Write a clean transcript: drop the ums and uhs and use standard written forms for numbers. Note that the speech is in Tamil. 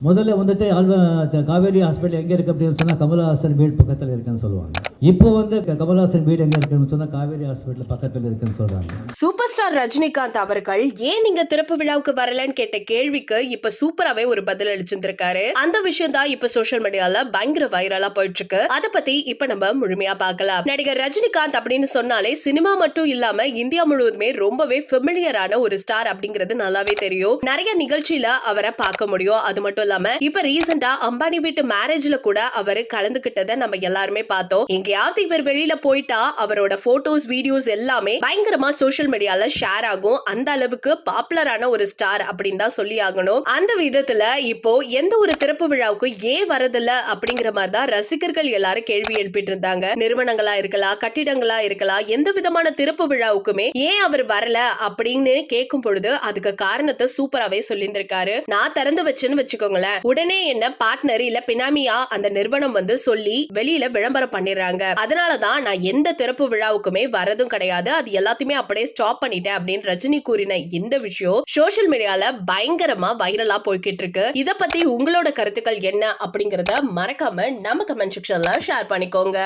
முதல்ல வந்துட்டு காவேரி ஹாஸ்பிட்டல் எங்கே இருக்குது அப்படின்னு சொன்னால் கமலஹாசன் வீடு பக்கத்தில் இருக்குன்னு சொல்லுவாங்க. இப்போ வந்து கமலஹாசன் வீடு எங்கே இருக்குன்னு சொன்னால் காவேரி ஹாஸ்பிட்டல் பக்கத்தில் இருக்குன்னு சொல்கிறாங்க. சூப்பர் ஸ்டார் ரஜினிகாந்த் அவர்கள் ஏன் நீங்க திறப்பு விழாவுக்கு வரலன்னு கேட்ட கேள்விக்கு இப்ப சூப்பராவே ஒரு பதில் அளிச்சிருந்திருக்காரு. அந்த விஷயம் தான் இப்ப சோசியல் மீடியால பயங்கர வைரலா போயிட்டு இருக்கு. அத பத்தி இப்ப நம்ம முழுமையா பார்க்கலாம். நடிகர் ரஜினிகாந்த் அப்படின்னு சொன்னாலே சினிமா மட்டும் இல்லாம இந்தியா முழுவதுமே ரொம்பவே ஃபெமிலியரான ஒரு ஸ்டார் அப்படிங்கிறது நல்லாவே தெரியும். நிறைய நிகழ்ச்சியில அவரை பார்க்க முடியும். அது மட்டும் இல்லாம இப்ப ரீசெண்டா அம்பானி வீட்டு மேரேஜ்ல கூட அவரு கலந்துகிட்டத நம்ம எல்லாருமே பார்த்தோம். எங்கேயாவது இவர் வெளியில போயிட்டா அவரோட போட்டோஸ் வீடியோஸ் எல்லாமே பயங்கரமா சோசியல் மீடியால ஷேர் ஆகும். அந்த அளவுக்கு பாப்புலரான ஒரு ஸ்டார் அப்படின்னு தான் சொல்லி ஆகணும். அந்த விதத்துல இப்போ எந்த ஒரு திறப்பு விழாவுக்கு ஏன் வரதில்ல அப்படிங்கிற மாதிரி தான் ரசிகர்கள் எல்லாரும் கேள்வி எழுப்பிட்டு இருந்தாங்க. நிறுவனங்களா இருக்கலாம், கட்டிடங்களா இருக்கலாம், எந்த விதமான திறப்பு விழாவுக்குமே ஏன் அவர் வரல அப்படின்னு கேட்கும் பொழுது அதுக்கு காரணத்தை சூப்பராவே சொல்லியிருந்திருக்காரு. நான் திறந்து வச்சேன்னு வச்சுக்கோங்களேன், உடனே என்ன பார்ட்னர் இல்ல பினாமியா அந்த நிறுவனம் வந்து சொல்லி வெளியில விளம்பரம் பண்ணிடுறாங்க. அதனாலதான் நான் எந்த திறப்பு விழாவுக்குமே வரதும் கிடையாது, அது எல்லாத்தையுமே அப்படியே ஸ்டாப் பண்ணிட்டேன் அப்படின்னு ரஜினி கூறின இந்த விஷயம் சோசியல் மீடியால பயங்கரமா வைரலா போய்கிட்டு இருக்கு. இத பத்தி உங்களோட கருத்துக்கள் என்ன அப்படிங்கறத மறக்காம நம்ம கமெண்ட் செக்ஷன்ல ஷேர் பண்ணிக்கோங்க.